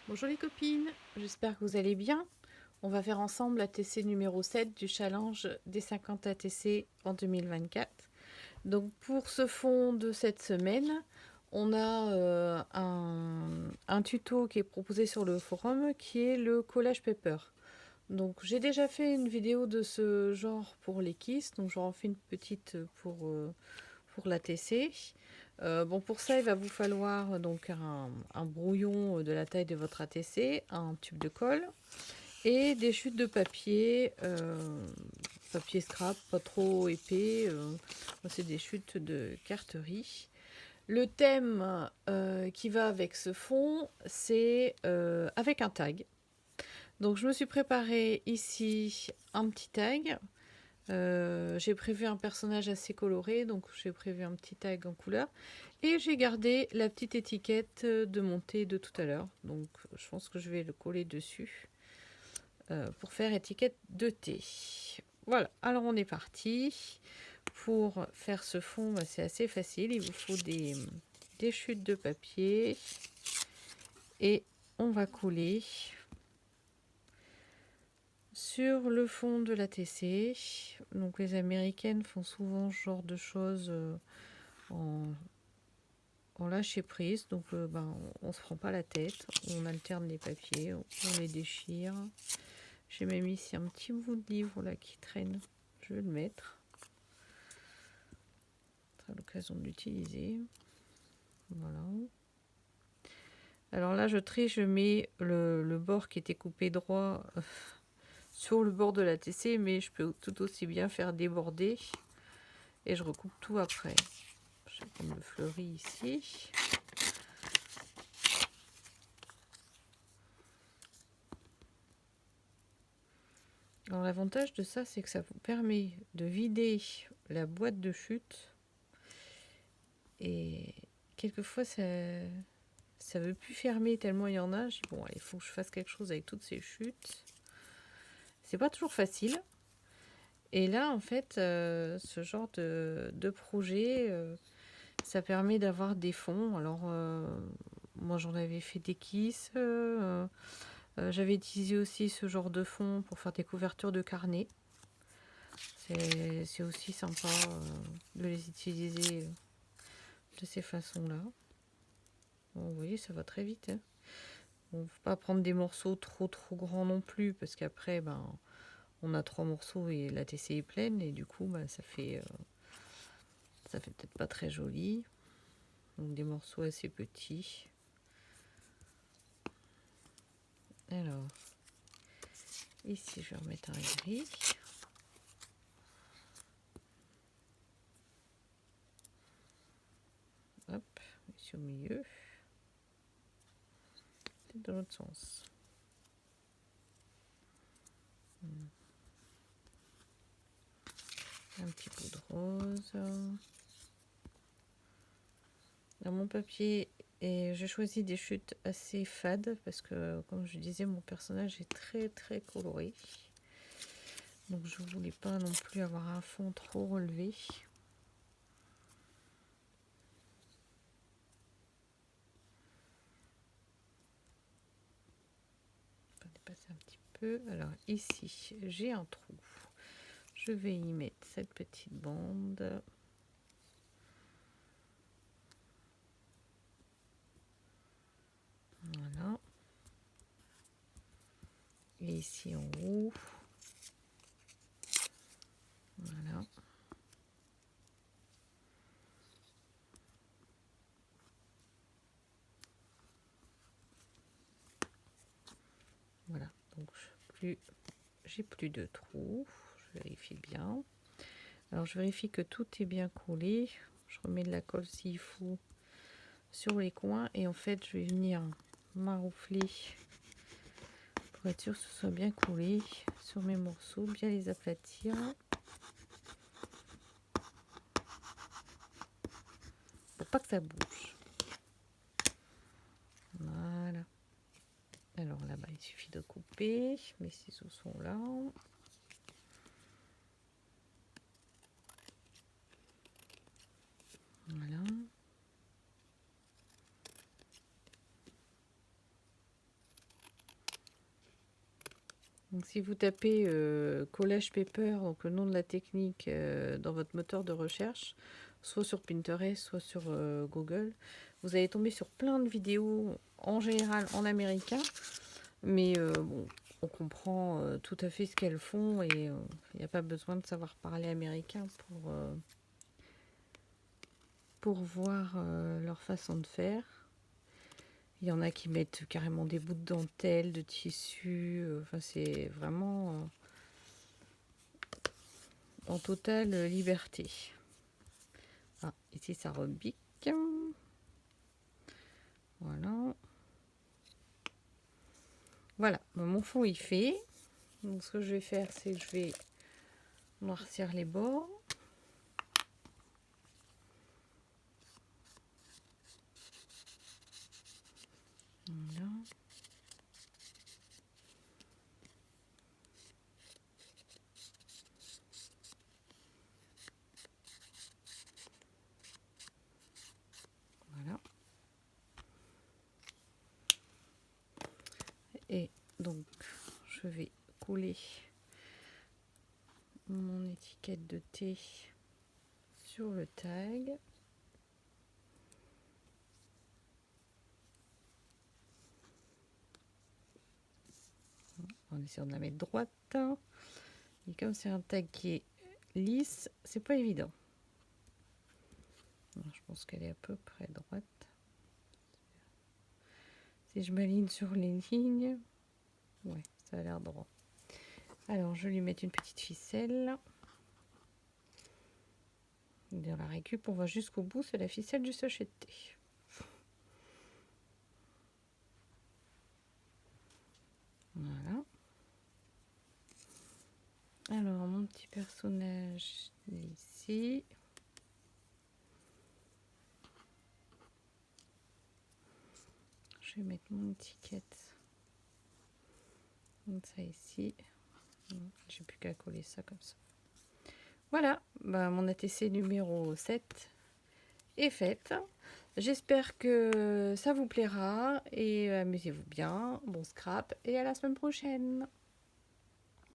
Bonjour les copines, j'espère que vous allez bien. On va faire ensemble l'ATC numéro 7 du challenge des 50 ATC en 2024. Donc pour ce fond de cette semaine, on a un tuto qui est proposé sur le forum qui est le collage paper. Donc j'ai déjà fait une vidéo de ce genre pour les KISS, donc j'en fais une petite pour l'ATC. Bon, pour ça, il va vous falloir donc un brouillon de la taille de votre ATC, un tube de colle et des chutes de papier, papier scrap, pas trop épais. C'est des chutes de carterie. Le thème qui va avec ce fond, c'est avec un tag. Donc je me suis préparé ici un petit tag. J'ai prévu un personnage assez coloré, donc j'ai prévu un petit tag en couleur. Et j'ai gardé la petite étiquette de mon thé de tout à l'heure. Donc je pense que je vais le coller dessus pour faire étiquette de thé. Voilà, alors on est parti. Pour faire ce fond, bah, c'est assez facile. Il vous faut des chutes de papier. Et on va coller sur le fond de la TC. Donc les américaines font souvent ce genre de choses en lâcher prise. Donc on se prend pas la tête. On alterne les papiers, on les déchire. J'ai même ici un petit bout de livre là qui traîne. Je vais le mettre. Ça sera l'occasion de l'utiliser. Voilà. Alors là, je triche, je mets le bord qui était coupé droit sur le bord de la TC, mais je peux tout aussi bien faire déborder et je recoupe tout après. Je vais prendre le fleuri ici. Alors l'avantage de ça, c'est que ça vous permet de vider la boîte de chute. Et quelquefois, ça veut plus fermer tellement il y en a. Je dis, bon, il faut que je fasse quelque chose avec toutes ces chutes. C'est pas toujours facile. Et là, en fait, ce genre de projet, ça permet d'avoir des fonds. Alors, moi, j'en avais fait des kisses. J'avais utilisé aussi ce genre de fonds pour faire des couvertures de carnet. C'est aussi sympa de les utiliser de ces façons-là. Bon, vous voyez, ça va très vite. Hein. Bon, faut pas prendre des morceaux trop grands non plus, parce qu'après, on a 3 morceaux et la TC est pleine, et du coup, ça fait peut-être pas très joli. Donc des morceaux assez petits. Alors, ici, je vais remettre un gris. Hop, ici au milieu. C'est dans l'autre sens. Un petit peu de rose. Dans mon papier, et j'ai choisi des chutes assez fades parce que, comme je disais, mon personnage est très coloré. Donc je voulais pas non plus avoir un fond trop relevé. On va dépasser un petit peu. Alors ici, j'ai un trou. Je vais y mettre cette petite bande. Voilà. Et ici en haut. Voilà. Voilà. Donc j'ai plus de trous. Je vérifie bien. Alors je vérifie que tout est bien collé. Je remets de la colle s'il faut sur les coins. Et en fait, je vais venir maroufler pour être sûr que ce soit bien collé sur mes morceaux. Bien les aplatir. Pour pas que ça bouge. Voilà. Alors là-bas, il suffit de couper. Mes ciseaux sont là. Voilà. Donc, si vous tapez collage paper, donc le nom de la technique dans votre moteur de recherche, soit sur Pinterest, soit sur Google, vous allez tomber sur plein de vidéos, en général en américain, mais bon, on comprend tout à fait ce qu'elles font et il n'y a pas besoin de savoir parler américain pour voir leur façon de faire. Il y en a qui mettent carrément des bouts de dentelle, de tissu, enfin c'est vraiment en totale liberté. Ah, ici ça rebique. Voilà. Voilà, mon fond il fait. Donc ce que je vais faire, c'est que je vais noircir les bords. Voilà. Voilà. Et donc, je vais coller mon étiquette de thé sur le tag. En essayant de la mettre droite. Et comme c'est un tag qui est lisse, c'est pas évident. Alors, je pense qu'elle est à peu près droite. Si je m'aligne sur les lignes, ouais, ça a l'air droit. Alors, je vais lui mettre une petite ficelle. Dans la récup, on va jusqu'au bout, c'est la ficelle du sachet de thé. Voilà. Alors, mon petit personnage ici. Je vais mettre mon étiquette. Comme ça ici. J'ai plus qu'à coller ça comme ça. Voilà, bah, mon ATC numéro 7 est faite. J'espère que ça vous plaira et amusez-vous bien. Bon scrap et à la semaine prochaine.